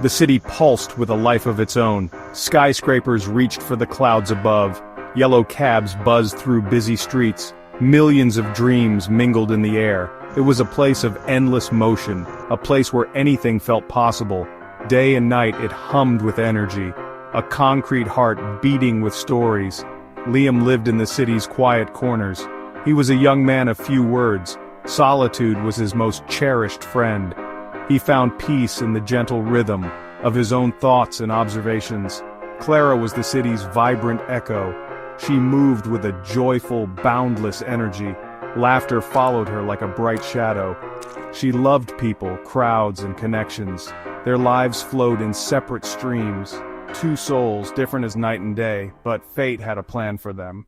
The city pulsed with a life of its own. Skyscrapers reached for the clouds above. Yellow cabs buzzed through busy streets. Millions of dreams mingled in the air. It was a place of endless motion, a place where anything felt possible. Day and night it hummed with energy, a concrete heart beating with stories. Liam lived in the city's quiet corners. He was a young man of few words. Solitude was his most cherished friend. He found peace in the gentle rhythm of his own thoughts and observations. Clara was the city's vibrant echo. She moved with a joyful, boundless energy. Laughter followed her like a bright shadow. She loved people, crowds, and connections. Their lives flowed in separate streams. Two souls, different as night and day, but fate had a plan for them.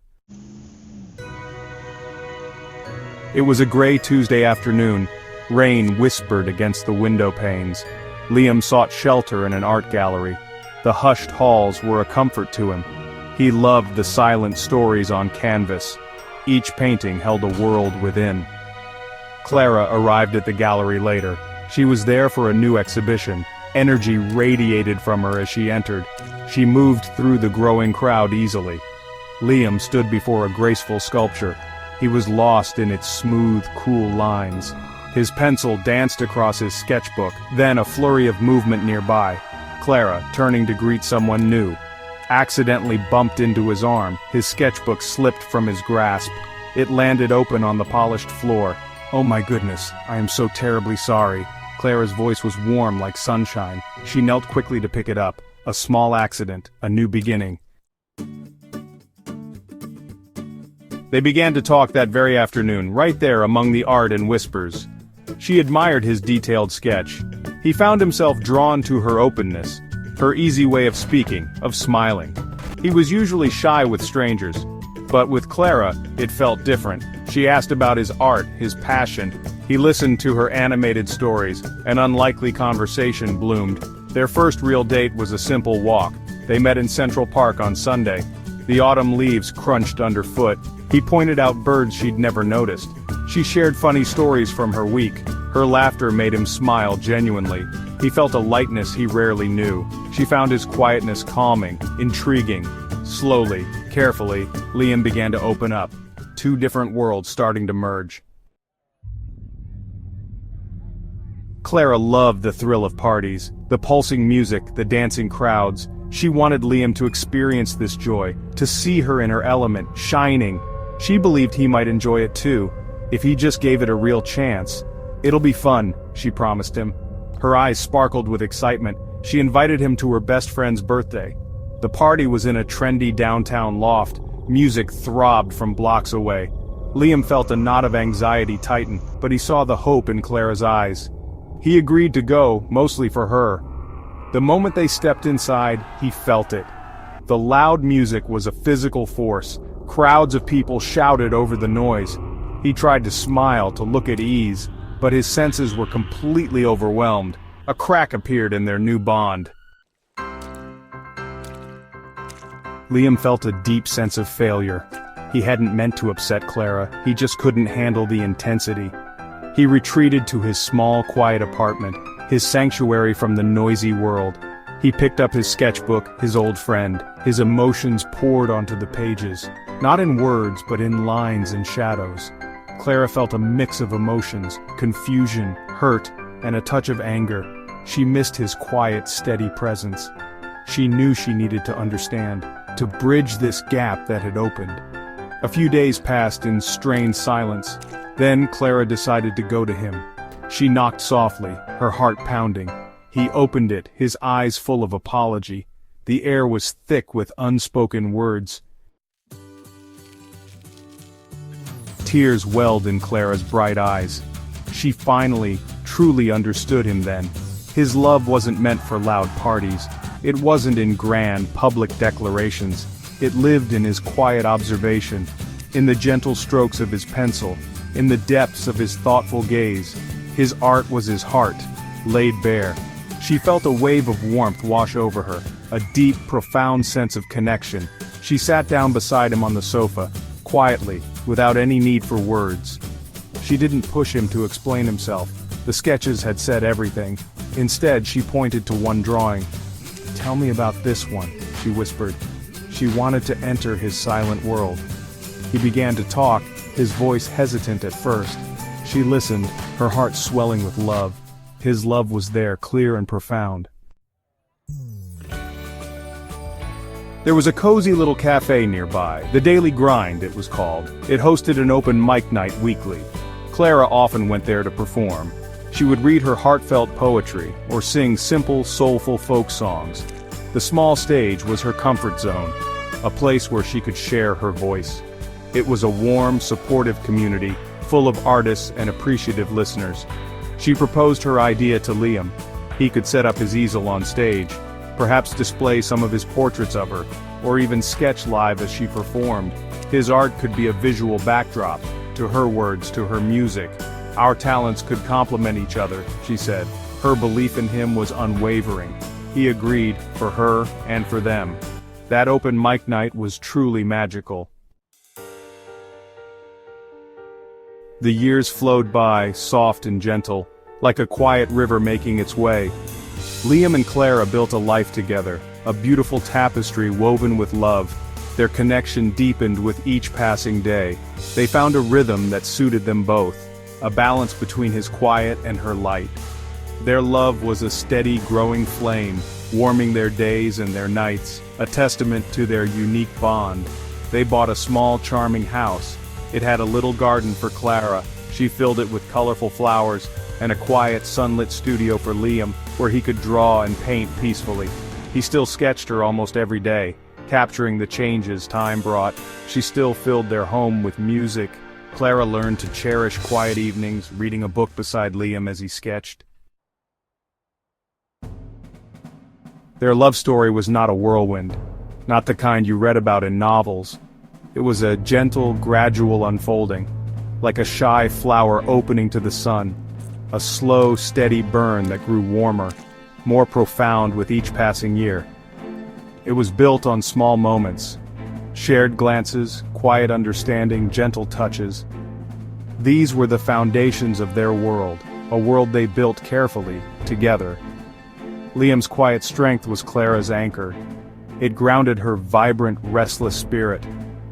It was a gray Tuesday afternoon. Rain whispered against the window panes. Liam sought shelter in an art gallery. The hushed halls were a comfort to him. He loved the silent stories on canvas. Each painting held a world within. Clara arrived at the gallery later. She was there for a new exhibition. Energy radiated from her as she entered. She moved through the growing crowd easily. Liam stood before a graceful sculpture. He was lost in its smooth, cool lines. His pencil danced across his sketchbook, then a flurry of movement nearby. Clara, turning to greet someone new, accidentally bumped into his arm. His sketchbook slipped from his grasp. It landed open on the polished floor. "Oh my goodness, I am so terribly sorry." Clara's voice was warm like sunshine. She knelt quickly to pick it up. A small accident, a new beginning. They began to talk that very afternoon, right there among the art and whispers. She admired his detailed sketch. He found himself drawn to her openness, her easy way of speaking, of smiling. He was usually shy with strangers, but with Clara, it felt different. She asked about his art, his passion. He listened to her animated stories. An unlikely conversation bloomed. Their first real date was a simple walk. They met in Central Park on Sunday. The autumn leaves crunched underfoot. He pointed out birds she'd never noticed. She shared funny stories from her week. Her laughter made him smile genuinely. He felt a lightness he rarely knew. She found his quietness calming, intriguing. Slowly, carefully, Liam began to open up. Two different worlds starting to merge. Clara loved the thrill of parties, the pulsing music, the dancing crowds. She wanted Liam to experience this joy, to see her in her element, shining. She believed he might enjoy it too, if he just gave it a real chance. "It'll be fun," she promised him. Her eyes sparkled with excitement. She invited him to her best friend's birthday. The party was in a trendy downtown loft. Music throbbed from blocks away. Liam felt a knot of anxiety tighten, but he saw the hope in Clara's eyes. He agreed to go, mostly for her. The moment they stepped inside, he felt it. The loud music was a physical force. Crowds of people shouted over the noise. He tried to smile, to look at ease, but his senses were completely overwhelmed. A crack appeared in their new bond. Liam felt a deep sense of failure. He hadn't meant to upset Clara, he just couldn't handle the intensity. He retreated to his small, quiet apartment, his sanctuary from the noisy world. He picked up his sketchbook, his old friend. His emotions poured onto the pages, not in words but in lines and shadows. Clara felt a mix of emotions, confusion, hurt, and a touch of anger. She missed his quiet, steady presence. She knew she needed to understand, to bridge this gap that had opened. A few days passed in strained silence. Then Clara decided to go to him. She knocked softly, her heart pounding. He opened it, his eyes full of apology. The air was thick with unspoken words. Tears welled in Clara's bright eyes. She finally, truly understood him then. His love wasn't meant for loud parties. It wasn't in grand, public declarations. It lived in his quiet observation, in the gentle strokes of his pencil, in the depths of his thoughtful gaze. His art was his heart, laid bare. She felt a wave of warmth wash over her, a deep, profound sense of connection. She sat down beside him on the sofa, quietly, without any need for words. She didn't push him to explain himself. The sketches had said everything. Instead, she pointed to one drawing. "Tell me about this one," she whispered. She wanted to enter his silent world. He began to talk, his voice hesitant at first. She listened, her heart swelling with love. His love was there, clear and profound. There was a cozy little cafe nearby, the Daily Grind it was called. It hosted an open mic night weekly. Clara often went there to perform. She would read her heartfelt poetry, or sing simple, soulful folk songs. The small stage was her comfort zone, a place where she could share her voice. It was a warm, supportive community, full of artists and appreciative listeners. She proposed her idea to Liam. He could set up his easel on stage, perhaps display some of his portraits of her, or even sketch live as she performed. His art could be a visual backdrop, to her words, to her music. Our talents could complement each other, she said. Her belief in him was unwavering. He agreed, for her and for them. That open mic night was truly magical. The years flowed by, soft and gentle, like a quiet river making its way. Liam and Clara built a life together, a beautiful tapestry woven with love. Their connection deepened with each passing day. They found a rhythm that suited them both, a balance between his quiet and her light. Their love was a steady, growing flame, warming their days and their nights, a testament to their unique bond. They bought a small, charming house. It had a little garden for Clara. She filled it with colorful flowers, and a quiet, sunlit studio for Liam, where he could draw and paint peacefully. He still sketched her almost every day, capturing the changes time brought. She still filled their home with music. Clara learned to cherish quiet evenings, reading a book beside Liam as he sketched. Their love story was not a whirlwind, not the kind you read about in novels. It was a gentle, gradual unfolding, like a shy flower opening to the sun, a slow, steady burn that grew warmer, more profound with each passing year. It was built on small moments, shared glances, quiet understanding, gentle touches. These were the foundations of their world, a world they built carefully, together. Liam's quiet strength was Clara's anchor. It grounded her vibrant, restless spirit.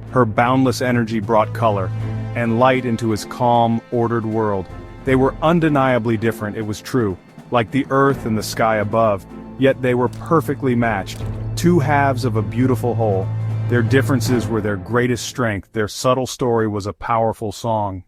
Her boundless energy brought color and light into his calm, ordered world. They were undeniably different, it was true, like the earth and the sky above, yet they were perfectly matched, two halves of a beautiful whole. Their differences were their greatest strength, their subtle story was a powerful song.